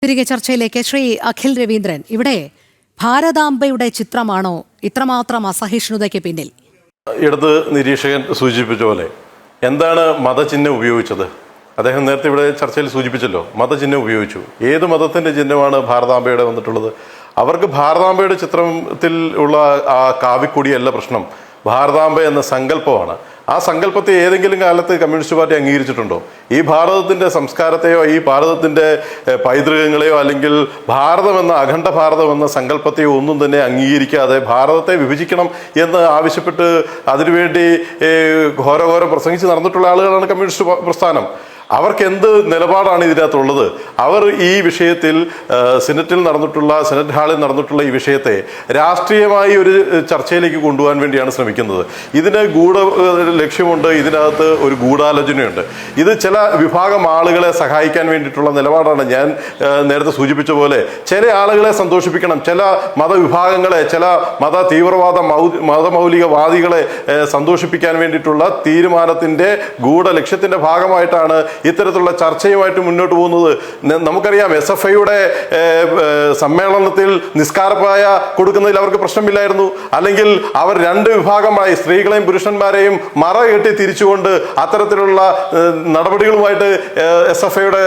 തിരികെ ചർച്ചയിലേക്ക് ശ്രീ അഖിൽ രവീന്ദ്രൻ, ഇവിടെ ഭാരതാംബയുടെ ചിത്രമാണോ ഇത്രമാത്രം അസഹിഷ്ണുതയ്ക്ക് പിന്നിൽ? ഇടത് നിരീക്ഷകൻ സൂചിപ്പിച്ച പോലെ എന്താണ് മതചിഹ്നം ഉപയോഗിച്ചത്? അദ്ദേഹം നേരത്തെ ഇവിടെ ചർച്ചയിൽ സൂചിപ്പിച്ചല്ലോ, മതചിഹ്നം ഉപയോഗിച്ചു. ഏത് മതത്തിന്റെ ചിഹ്നമാണ് ഭാരതാംബയുടെ വന്നിട്ടുള്ളത്? അവർക്ക് ഭാരതാംബയുടെ ചിത്രത്തിൽ ഉള്ള ആ കാവിക്കൊടിയല്ല പ്രശ്നം, ഭാരതാംബ എന്ന സങ്കല്പമാണ്. ആ സങ്കല്പത്തെ ഏതെങ്കിലും കാലത്ത് കമ്മ്യൂണിസ്റ്റ് പാർട്ടി അംഗീകരിച്ചിട്ടുണ്ടോ? ഈ ഭാരതത്തിന്റെ സംസ്കാരത്തെയോ ഈ ഭാരതത്തിന്റെ പൈതൃകങ്ങളെയോ അല്ലെങ്കിൽ ഭാരതം എന്ന അഖണ്ഡ ഭാരതം എന്ന സങ്കല്പത്തെയോ ഒന്നും തന്നെ അംഗീകരിക്കാതെ ഭാരതത്തെ വിഭജിക്കണം എന്ന് ആവശ്യപ്പെട്ട് അതിനുവേണ്ടി ഘോരഘോരം പ്രസംഗിച്ച് നടന്നിട്ടുള്ള ആളുകളാണ് കമ്മ്യൂണിസ്റ്റ് പ്രസ്ഥാനം. അവർക്ക് എന്ത് നിലപാടാണ് ഇതിനകത്തുള്ളത്? അവർ ഈ വിഷയത്തിൽ സെനറ്റ് ഹാളിൽ നടന്നിട്ടുള്ള ഈ വിഷയത്തെ രാഷ്ട്രീയമായി ഒരു ചർച്ചയിലേക്ക് കൊണ്ടുപോകാൻ വേണ്ടിയാണ് ശ്രമിക്കുന്നത്. ഇതിന് ലക്ഷ്യമുണ്ട്, ഇതിനകത്ത് ഒരു ഗൂഢാലോചനയുണ്ട്. ഇത് ചില വിഭാഗം ആളുകളെ സഹായിക്കാൻ വേണ്ടിയിട്ടുള്ള നിലപാടാണ്. ഞാൻ നേരത്തെ സൂചിപ്പിച്ച പോലെ ചില ആളുകളെ സന്തോഷിപ്പിക്കണം, ചില മതവിഭാഗങ്ങളെ, ചില മതമൗലികവാദികളെ സന്തോഷിപ്പിക്കാൻ വേണ്ടിയിട്ടുള്ള തീരുമാനത്തിന്റെ ലക്ഷ്യത്തിന്റെ ഭാഗമായിട്ടാണ് ഇത്തരത്തിലുള്ള ചർച്ചയുമായിട്ട് മുന്നോട്ട് പോകുന്നത്. നമുക്കറിയാം, SFIയുടെ സമ്മേളനത്തിൽ നിസ്കാരപ്പായ കൊടുക്കുന്നതിൽ അവർക്ക് പ്രശ്നമില്ലായിരുന്നു. അല്ലെങ്കിൽ അവർ രണ്ട് വിഭാഗമായി സ്ത്രീകളെയും പുരുഷന്മാരെയും മറ കെട്ടി തിരിച്ചുകൊണ്ട് അത്തരത്തിലുള്ള നടപടികളുമായിട്ട് SFIയുടെ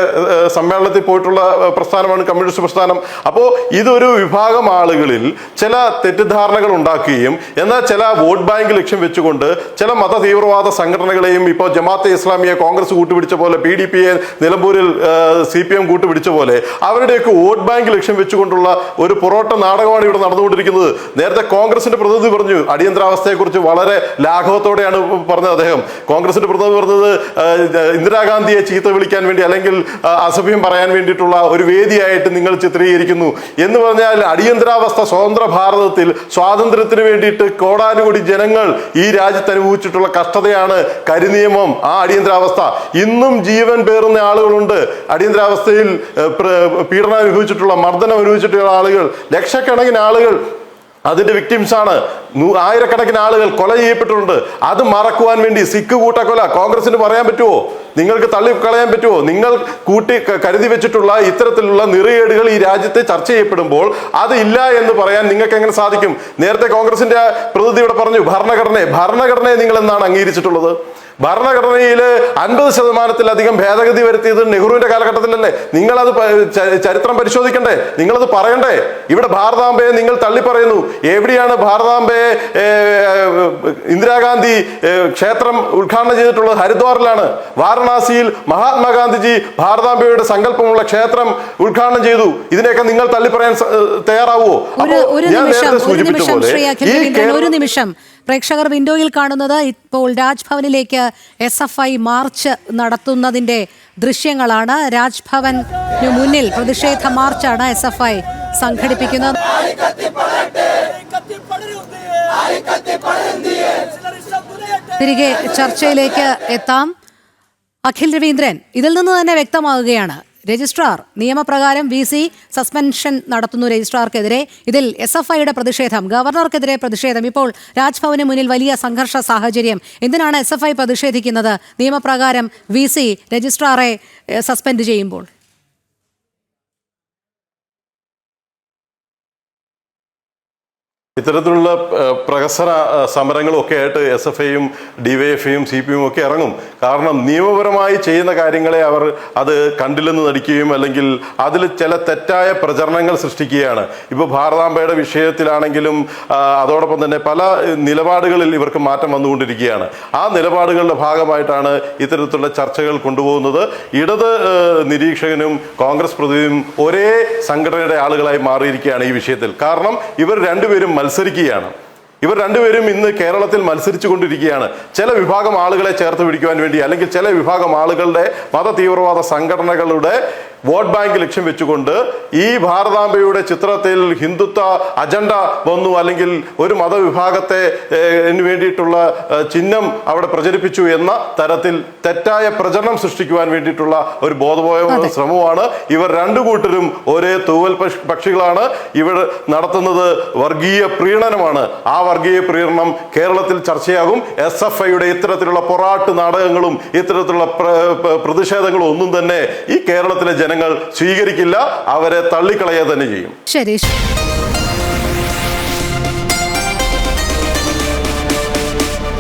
സമ്മേളനത്തിൽ പോയിട്ടുള്ള പ്രസ്ഥാനമാണ് കമ്മ്യൂണിസ്റ്റ് പ്രസ്ഥാനം. അപ്പോൾ ഇതൊരു വിഭാഗം ആളുകളിൽ ചില തെറ്റിദ്ധാരണകൾ ഉണ്ടാക്കുകയും എന്നാൽ ചില വോട്ട് ബാങ്ക് ലക്ഷ്യം വെച്ചുകൊണ്ട് ചില മത തീവ്രവാദ സംഘടനകളെയും ഇപ്പോൾ ജമാഅത്തെ ഇസ്ലാമിയെ കോൺഗ്രസ് കൂട്ടുപിടിച്ച പോലെ, PDPയെ നിലമ്പൂരിൽ CPM കൂട്ടുപിടിച്ച പോലെ അവരുടെയൊക്കെ വോട്ട് ബാങ്ക് ലക്ഷ്യം വെച്ചുകൊണ്ടുള്ള ഒരു പൊറോട്ട നാടകമാണ് ഇവിടെ നടന്നുകൊണ്ടിരിക്കുന്നത്. നേരത്തെ കോൺഗ്രസിന്റെ പ്രതിനിധി പറഞ്ഞു, അടിയന്തരാവസ്ഥയെക്കുറിച്ച് വളരെ ലാഘവത്തോടെയാണ് പറഞ്ഞത് അദ്ദേഹം. കോൺഗ്രസിന്റെ പ്രതിനിധി പറഞ്ഞത് ഇന്ദിരാഗാന്ധിയെ ചീത്ത വിളിക്കാൻ വേണ്ടി അല്ലെങ്കിൽ അസഭ്യം പറയാൻ വേണ്ടിയിട്ടുള്ള ഒരു വേദിയായിട്ട് നിങ്ങൾ ചിത്രീകരിക്കുന്നു എന്ന് പറഞ്ഞാൽ, അടിയന്തരാവസ്ഥ സ്വതന്ത്ര ഭാരതത്തിൽ സ്വാതന്ത്ര്യത്തിന് വേണ്ടിയിട്ട് കോടാനുകോടി ജനങ്ങൾ ഈ രാജ്യത്ത് അനുഭവിച്ചിട്ടുള്ള കഷ്ടതയാണ് കരിനിയമം. ആ അടിയന്തരാവസ്ഥ ഇന്നും ജീവൻ പേറുന്ന ആളുകളുണ്ട്. അടിയന്തരാവസ്ഥയിൽ പീഡനം അനുഭവിച്ചിട്ടുള്ള, മർദ്ദനം അനുഭവിച്ചിട്ടുള്ള ആളുകൾ, ലക്ഷക്കണക്കിന് ആളുകൾ അതിന്റെ വിക്ടിംസാണ്. ആയിരക്കണക്കിന് ആളുകൾ കൊല ചെയ്യപ്പെട്ടിട്ടുണ്ട്. അത് മറക്കുവാൻ വേണ്ടി സിഖ് കൂട്ടക്കൊല കോൺഗ്രസിന് പറയാൻ പറ്റുമോ? നിങ്ങൾക്ക് തള്ളിക്കളയാൻ പറ്റുമോ? നിങ്ങൾ കരുതി വെച്ചിട്ടുള്ള ഇത്തരത്തിലുള്ള നിറയേടുകൾ ഈ രാജ്യത്തെ ചർച്ച ചെയ്യപ്പെടുമ്പോൾ അത് ഇല്ല എന്ന് പറയാൻ നിങ്ങൾക്ക് എങ്ങനെ സാധിക്കും? നേരത്തെ കോൺഗ്രസിന്റെ പ്രതിനിധി ഇവിടെ പറഞ്ഞു, ഭരണഘടനയെ നിങ്ങൾ എന്നാണ് അംഗീകരിച്ചിട്ടുള്ളത്? ഭരണഘടനയിൽ 50% ഭേദഗതി വരുത്തിയത് നെഹ്റുവിന്റെ കാലഘട്ടത്തിലല്ലേ? നിങ്ങളത് ചരിത്രം പരിശോധിക്കണ്ടേ? നിങ്ങളത് പറയണ്ടേ? ഇവിടെ ഭാരതാംബയെ നിങ്ങൾ തള്ളിപ്പറയുന്നു. എവിടെയാണ് ഭാരതാംബയെ ഇന്ദിരാഗാന്ധി ക്ഷേത്രം ഉദ്ഘാടനം ചെയ്തിട്ടുള്ളത്? ഹരിദ്വാറിലാണ്. വാരണാസിയിൽ മഹാത്മാഗാന്ധിജി ഭാരതാംബയുടെ സങ്കല്പമുള്ള ക്ഷേത്രം ഉദ്ഘാടനം ചെയ്തു. ഇതിനെയൊക്കെ നിങ്ങൾ തള്ളിപ്പറയാൻ തയ്യാറാവുമോ? ഞാൻ നേരത്തെ സൂചിപ്പിച്ച പോലെ പ്രേക്ഷകർ വിൻഡോയിൽ കാണുന്നത് ഇപ്പോൾ രാജ്ഭവനിലേക്ക് SFI മാർച്ച് നടത്തുന്നതിന്റെ ദൃശ്യങ്ങളാണ്. രാജ്ഭവന് മുന്നിൽ പ്രതിഷേധ മാർച്ചാണ് SFI സംഘടിപ്പിക്കുന്നത്. തിരികെ ചർച്ചയിലേക്ക് എത്താം. അഖിൽ രവീന്ദ്രൻ, ഇതിൽ നിന്ന് തന്നെ വ്യക്തമാകുകയാണ്, രജിസ്ട്രാർ നിയമപ്രകാരം VC സസ്പെൻഷൻ നടത്തുന്നു രജിസ്ട്രാർക്കെതിരെ. ഇതിൽ SFIയുടെ പ്രതിഷേധം, ഗവർണർക്കെതിരെ പ്രതിഷേധം. ഇപ്പോൾ രാജ്ഭവന് മുന്നിൽ വലിയ സംഘർഷ സാഹചര്യം. എന്തിനാണ് SFI പ്രതിഷേധിക്കുന്നത്? നിയമപ്രകാരം VC രജിസ്ട്രാറെ സസ്പെൻഡ് ചെയ്യുമ്പോൾ ഇത്തരത്തിലുള്ള പ്രഹസന സമരങ്ങളൊക്കെ ആയിട്ട് SFIയും DYFIയും CPM ഒക്കെ ഇറങ്ങും. കാരണം നിയമപരമായി ചെയ്യുന്ന കാര്യങ്ങളെ അവർ അത് കണ്ടില്ലെന്ന് നടിക്കുകയും അല്ലെങ്കിൽ അതിൽ ചില തെറ്റായ പ്രചരണങ്ങൾ സൃഷ്ടിക്കുകയാണ്. ഇപ്പോൾ ഭാരതാംബയുടെ വിഷയത്തിലാണെങ്കിലും അതോടൊപ്പം തന്നെ പല നിലപാടുകളിൽ ഇവർക്ക് മാറ്റം വന്നുകൊണ്ടിരിക്കുകയാണ്. ആ നിലപാടുകളുടെ ഭാഗമായിട്ടാണ് ഇത്തരത്തിലുള്ള ചർച്ചകൾ കൊണ്ടുപോകുന്നത്. ഇടത് നിരീക്ഷകനും കോൺഗ്രസ് പ്രതിനിധിയും ഒരേ സംഘടനയുടെ ആളുകളായി മാറിയിരിക്കുകയാണ് ഈ വിഷയത്തിൽ. കാരണം ഇവർ രണ്ടുപേരും മത്സരിക്കുകയാണ്. ഇവർ രണ്ടുപേരും ഇന്ന് കേരളത്തിൽ മത്സരിച്ചു കൊണ്ടിരിക്കുകയാണ്. ചില വിഭാഗം ആളുകളെ ചേർത്ത് പിടിക്കുവാൻ വേണ്ടി അല്ലെങ്കിൽ ചില വിഭാഗം ആളുകളുടെ മത തീവ്രവാദ സംഘടനകളുടെ വോട്ട് ബാങ്ക് ലക്ഷ്യം വെച്ചുകൊണ്ട് ഈ ഭാരതാംബയുടെ ചിത്രത്തിൽ ഹിന്ദുത്വ അജണ്ട വന്നു അല്ലെങ്കിൽ ഒരു മതവിഭാഗത്തെ വേണ്ടിയിട്ടുള്ള ചിഹ്നം അവിടെ പ്രചരിപ്പിച്ചു എന്ന തരത്തിൽ തെറ്റായ പ്രചരണം സൃഷ്ടിക്കുവാൻ വേണ്ടിയിട്ടുള്ള ഒരു ബോധപൂർവമായ ശ്രമമാണ്. ഇവർ രണ്ടു കൂട്ടരും ഒരേ തൂവൽ പക്ഷികളാണ്. ഇവർ നടത്തുന്നത് വർഗീയ പ്രീണനമാണ്. ആ വർഗീയ പ്രീണനം കേരളത്തിൽ ചർച്ചയാകും. SFIയുടെ ഇത്തരത്തിലുള്ള പൊറാട്ട് നാടകങ്ങളും ഇത്തരത്തിലുള്ള പ്രതിഷേധങ്ങളും ഒന്നും തന്നെ ഈ കേരളത്തിലെ ജനങ്ങൾ സ്വീകരിക്കില്ല, അവരെ തള്ളിക്കളയുക തന്നെ ചെയ്യും. ശരി.